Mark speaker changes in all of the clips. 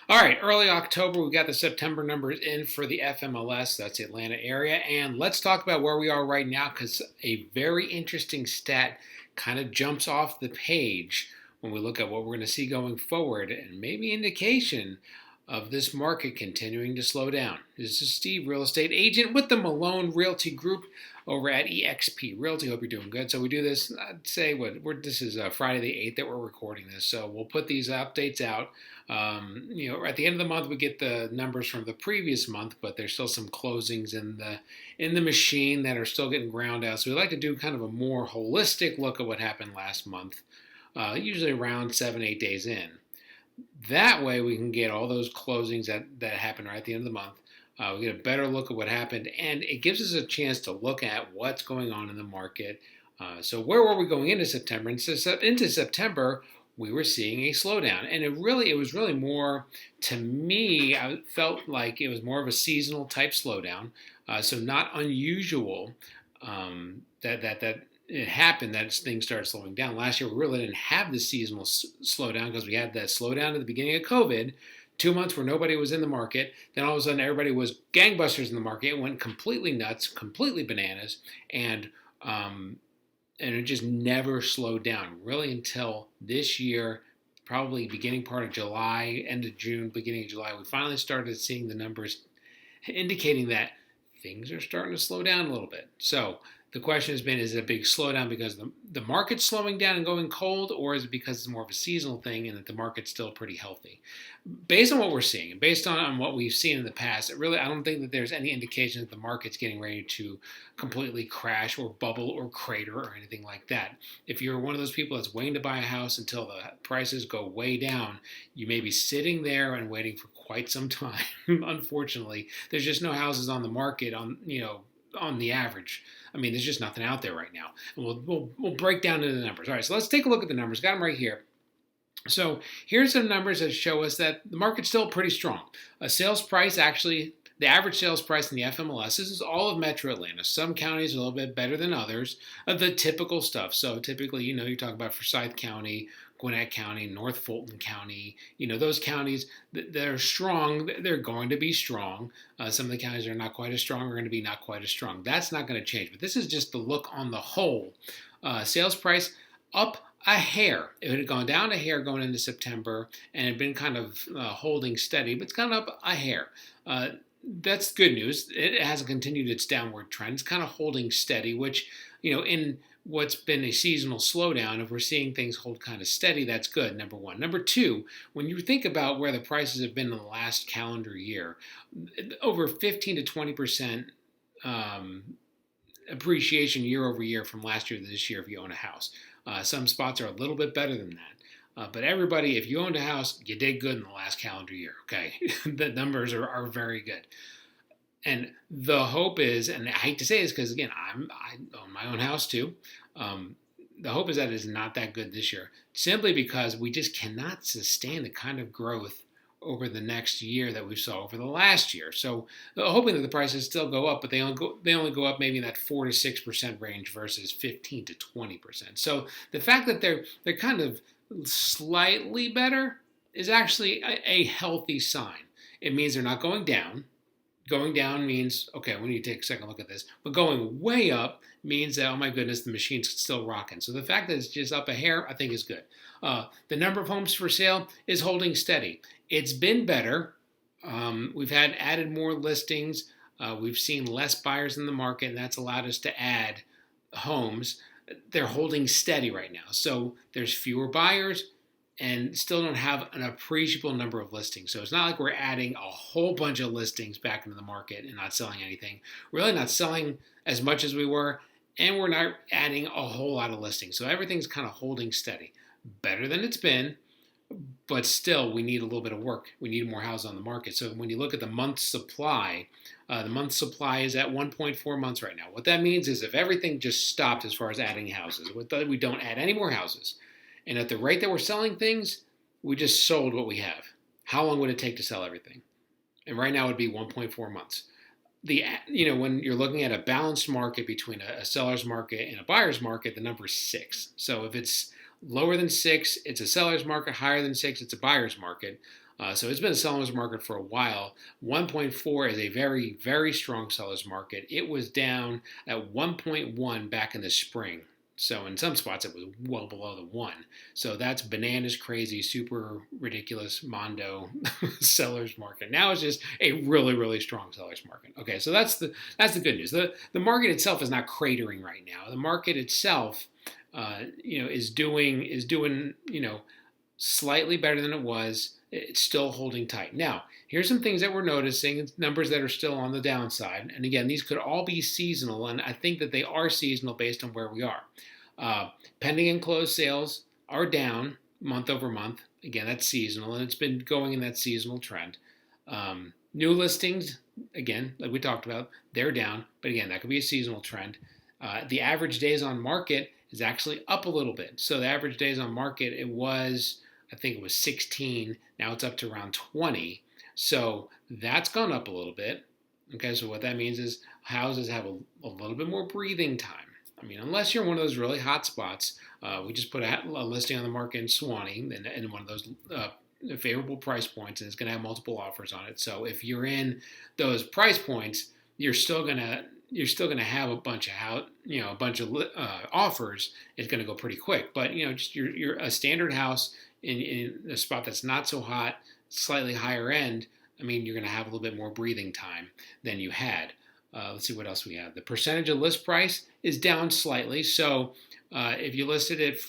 Speaker 1: All right, early October, we got the September numbers in for the FMLS, that's the Atlanta area. And let's talk about where we are right now because a very interesting stat kind of jumps off the page when we look at what we're going to see going forward and maybe indication of this market continuing to slow down. This is Steve, real estate agent with the Malone Realty Group over at eXp Realty. Hope you're doing good. So we do this, I'd say, this is Friday the 8th that we're recording this. So we'll put these updates out. At the end of the month, we get the numbers from the previous month, but there's still some closings in the machine that are still getting ground out. So we like to do kind of a more holistic look at what happened last month, usually around 7-8 days in. That way we can get all those closings that happen right at the end of the month. We get a better look at what happened, and it gives us a chance to look at what's going on in the market. So where were we going into September? Into September, we were seeing a slowdown, and it was really more, to me, I felt like it was more of a seasonal type slowdown. So not unusual that it happened that things started slowing down. Last year, we really didn't have the seasonal slowdown because we had that slowdown at the beginning of COVID, 2 months where nobody was in the market. Then all of a sudden, everybody was gangbusters in the market. It went completely nuts, completely bananas, and it just never slowed down really until this year, probably beginning part of July, end of June, beginning of July. We finally started seeing the numbers indicating that things are starting to slow down a little bit. So the question has been, is it a big slowdown because the market's slowing down and going cold, or is it because it's more of a seasonal thing and that the market's still pretty healthy? Based on what we're seeing and based on what we've seen in the past, I don't think that there's any indication that the market's getting ready to completely crash or bubble or crater or anything like that. If you're one of those people that's waiting to buy a house until the prices go way down, you may be sitting there and waiting for quite some time. Unfortunately, there's just no houses on the market on the average. I mean, there's just nothing out there right now. And we'll break down into the numbers. All right, so let's take a look at the numbers. Got them right here. So here's some numbers that show us that the market's still pretty strong. A sales price, actually, the average sales price in the FMLS, this is all of Metro Atlanta. Some counties are a little bit better than others. The typical stuff. So typically, you talk about Forsyth County, Gwinnett County, North Fulton County, those counties that are strong, they're going to be strong. Some of the counties that are not quite as strong are going to be not quite as strong. That's not going to change. But this is just the look on the whole. Sales price up a hair. It had gone down a hair going into September and had been kind of holding steady, but it's gone up a hair. That's good news. It hasn't continued its downward trend. It's kind of holding steady, which, in what's been a seasonal slowdown, if we're seeing things hold kind of steady, that's good, number one. Number two, when you think about where the prices have been in the last calendar year, over 15 to 20% appreciation year over year from last year to this year if you own a house. Some spots are a little bit better than that. But everybody, if you owned a house, you did good in the last calendar year, okay? The numbers are very good. And the hope is, and I hate to say this because, again, I own my own house too. The hope is that it's not that good this year, simply because we just cannot sustain the kind of growth over the next year that we saw over the last year. So hoping that the prices still go up, but they only go up maybe in that 4 to 6% range versus 15 to 20%. So the fact that they're kind of slightly better is actually a healthy sign. It means they're not going down. Going down means, okay, we need to take a second look at this. But going way up means that, oh my goodness, the machine's still rocking. So the fact that it's just up a hair, I think is good. The number of homes for sale is holding steady. It's been better. We've had added more listings. We've seen less buyers in the market, and that's allowed us to add homes. They're holding steady right now. So there's fewer buyers and still don't have an appreciable number of listings. So it's not like we're adding a whole bunch of listings back into the market and not selling anything. Really not selling as much as we were, and we're not adding a whole lot of listings. So everything's kind of holding steady. Better than it's been, but still we need a little bit of work. We need more houses on the market. So when you look at the month supply is at 1.4 months right now. What that means is if everything just stopped as far as adding houses, we don't add any more houses, and at the rate that we're selling things, we just sold what we have. How long would it take to sell everything? And right now it would be 1.4 months. When you're looking at a balanced market between a seller's market and a buyer's market, the number is 6. So if it's lower than 6, it's a seller's market. Higher than 6, it's a buyer's market. So it's been a seller's market for a while. 1.4 is a very, very strong seller's market. It was down at 1.1 back in the spring. So in some spots it was well below the one. So that's bananas crazy, super ridiculous mondo seller's market. Now it's just a really, really strong seller's market. Okay, so that's the good news. The market itself is not cratering right now. The market itself, is doing slightly better than it was. It's still holding tight. Now, here's some things that we're noticing, numbers that are still on the downside. And again, these could all be seasonal, and I think that they are seasonal based on where we are. Pending and closed sales are down month over month. Again, that's seasonal, and it's been going in that seasonal trend. New listings, again, like we talked about, they're down, but again, that could be a seasonal trend. The average days on market is actually up a little bit. So the average days on market, I think it was 16. Now it's up to around 20. So that's gone up a little bit. Okay, so what that means is houses have a little bit more breathing time. I mean, unless you're in one of those really hot spots, we just put a listing on the market in Swanee in one of those favorable price points, and it's going to have multiple offers on it. So if you're in those price points, you're still gonna have a bunch of offers. It's going to go pretty quick. But just you're a standard house in a spot that's not so hot, slightly higher end. I mean, you're going to have a little bit more breathing time than you had. Let's see what else we have. The percentage of list price is down slightly. So if you listed it,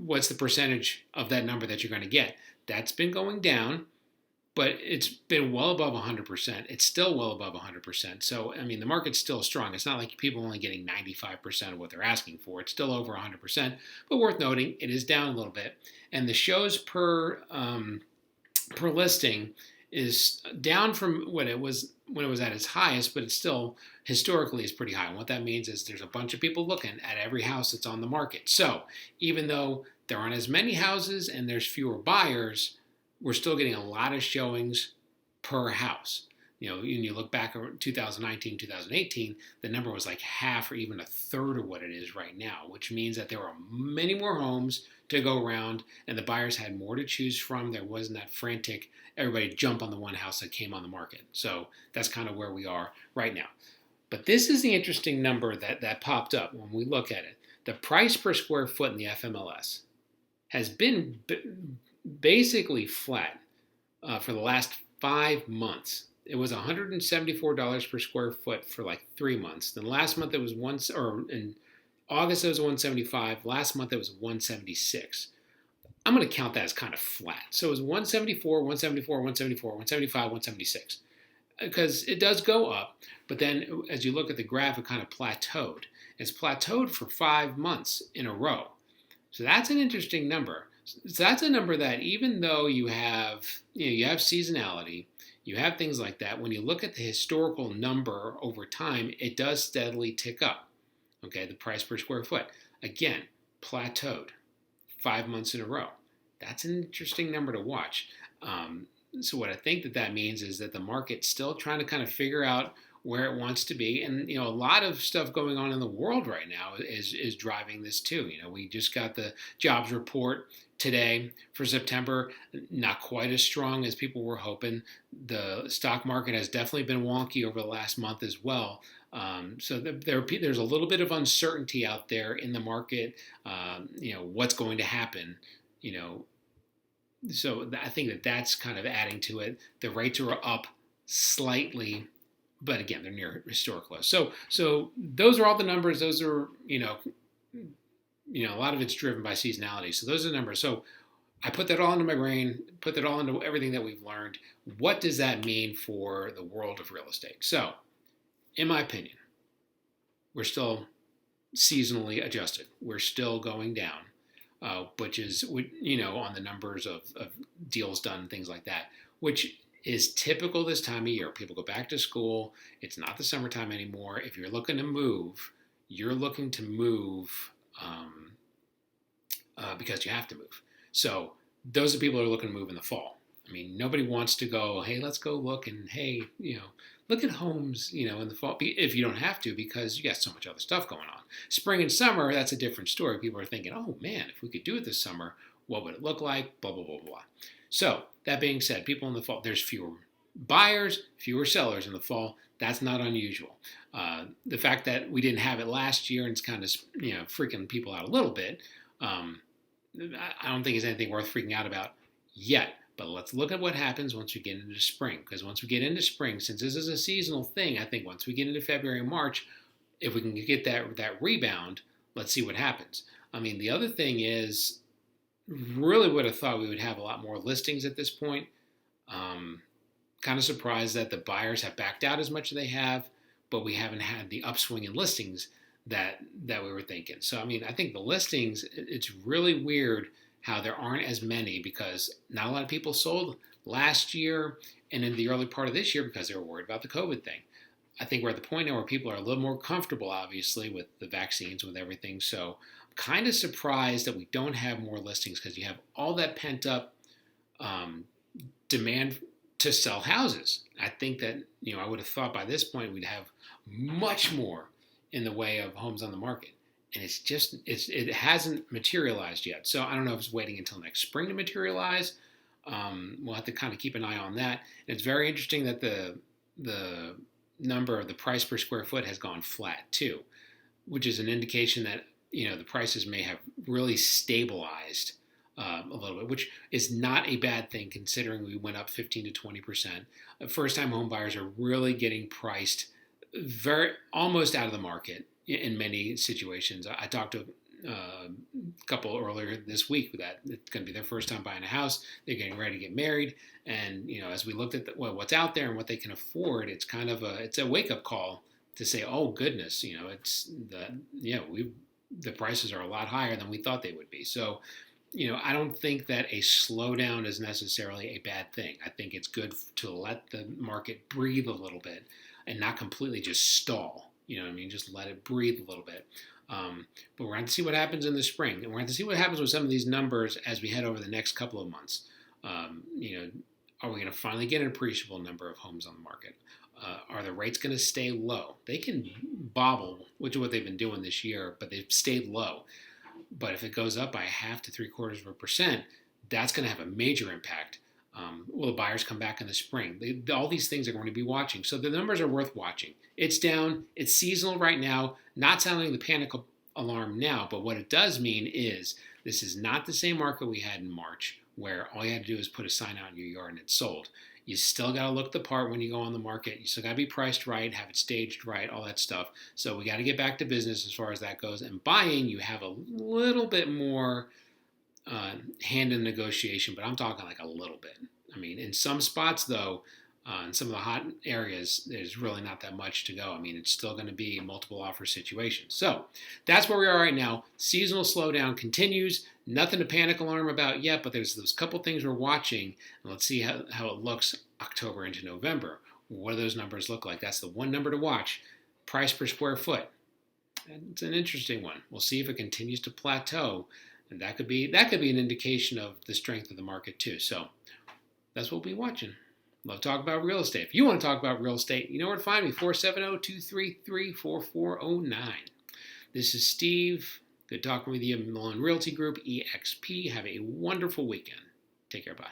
Speaker 1: what's the percentage of that number that you're going to get? That's been going down, but it's been well above 100%. It's still well above 100%. So, I mean, the market's still strong. It's not like people are only getting 95% of what they're asking for. It's still over 100%, but worth noting, it is down a little bit. And the shows per listing is down from when it was at its highest, but it's still historically is pretty high. And what that means is there's a bunch of people looking at every house that's on the market. So even though there aren't as many houses and there's fewer buyers, we're still getting a lot of showings per house. When you look back at 2019, 2018, the number was like half or even a third of what it is right now, which means that there are many more homes to go around and the buyers had more to choose from. There wasn't that frantic, everybody jump on the one house that came on the market. So that's kind of where we are right now. But this is the interesting number that popped up when we look at it. The price per square foot in the FMLS has been basically flat for the last 5 months. It was $174 per square foot for like 3 months. Then last month it was in August it was $175. Last month it was $176. I'm going to count that as kind of flat. So it was $174, $174, $174, $175, $176. Because it does go up, but then as you look at the graph, it kind of plateaued. It's plateaued for 5 months in a row. So that's an interesting number. So that's a number that even though you have seasonality, you have things like that, when you look at the historical number over time, it does steadily tick up. Okay, the price per square foot. Again, plateaued 5 months in a row. That's an interesting number to watch. So what I think that means is that the market's still trying to kind of figure out where it wants to be. And, a lot of stuff going on in the world right now is driving this too. We just got the jobs report today for September, not quite as strong as people were hoping. The stock market has definitely been wonky over the last month as well. So there's a little bit of uncertainty out there in the market, what's going to happen, So I think that's kind of adding to it. The rates are up slightly, but again, they're near historic lows. So those are all the numbers. Those are, a lot of it's driven by seasonality. So those are the numbers. So I put that all into my brain, put that all into everything that we've learned. What does that mean for the world of real estate? So, in my opinion, we're still seasonally adjusted. We're still going down, which is, on the numbers of deals done, things like that, which is typical this time of year. People go back to school. It's not the summertime anymore. If you're looking to move, you're looking to move because you have to move. So those are people who are looking to move in the fall. I mean, nobody wants to go, hey, let's go look and, hey, look at homes, in the fall, if you don't have to, because you got so much other stuff going on. Spring and summer, that's a different story. People are thinking, oh, man, if we could do it this summer, what would it look like? Blah, blah, blah, blah. So that being said, people in the fall, there's fewer buyers, fewer sellers in the fall. That's not unusual. The fact that we didn't have it last year and it's kind of freaking people out a little bit, um, I don't think it's anything worth freaking out about yet. But let's look at what happens once we get into spring. Because once we get into spring, since this is a seasonal thing, I think once we get into February and March, if we can get that rebound, let's see what happens. I mean, the other thing is, really would have thought we would have a lot more listings at this point. Kind of surprised that the buyers have backed out as much as they have, but we haven't had the upswing in listings that we were thinking. So, I mean, I think the listings, it's really weird how there aren't as many because not a lot of people sold last year and in the early part of this year because they were worried about the COVID thing. I think we're at the point now where people are a little more comfortable, obviously, with the vaccines, with everything. So I'm kind of surprised that we don't have more listings because you have all that pent up demand to sell houses. I think that, I would have thought by this point we'd have much more in the way of homes on the market. And it hasn't materialized yet. So I don't know if it's waiting until next spring to materialize. We'll have to kind of keep an eye on that. And it's very interesting that the number of the price per square foot has gone flat too, which is an indication that, the prices may have really stabilized a little bit, which is not a bad thing considering we went up 15 to 20%. First-time home buyers are really getting priced almost out of the market in many situations. I talked to a couple earlier this week that it's going to be their first time buying a house. They're getting ready to get married, and as we looked at what's out there and what they can afford, it's kind of a wake-up call to say, oh goodness, the prices are a lot higher than we thought they would be. So, I don't think that a slowdown is necessarily a bad thing. I think it's good to let the market breathe a little bit and not completely just stall. Just let it breathe a little bit. But we're going to see what happens in the spring. And we're going to see what happens with some of these numbers as we head over the next couple of months. Are we going to finally get an appreciable number of homes on the market? Are the rates going to stay low? They can bobble, which is what they've been doing this year, but they've stayed low. But if it goes up by 0.5 to 0.75%, that's going to have a major impact. Will the buyers come back in the spring? All these things are going to be watching. So the numbers are worth watching. It's down. It's seasonal right now. Not sounding the panic alarm now, but what it does mean is this is not the same market we had in March where all you had to do is put a sign out in your yard and it's sold. You still got to look the part when you go on the market. You still got to be priced right, have it staged right, all that stuff. So we got to get back to business as far as that goes. And buying, you have a little bit more hand in negotiation, but I'm talking like a little bit. I mean, in some spots, though, in some of the hot areas, there's really not that much to go. I mean, it's still going to be a multiple offer situation. So that's where we are right now. Seasonal slowdown continues. Nothing to panic alarm about yet, but there's those couple things we're watching. And let's see how it looks October into November. What do those numbers look like? That's the one number to watch. Price per square foot. It's an interesting one. We'll see if it continues to plateau. And that could be an indication of the strength of the market too. So that's what we'll be watching. Love to talk about real estate. If you want to talk about real estate, you know where to find me, 470-233-4409. This is Steve. Good talking with you, Mullen Realty Group, EXP. Have a wonderful weekend. Take care. Bye.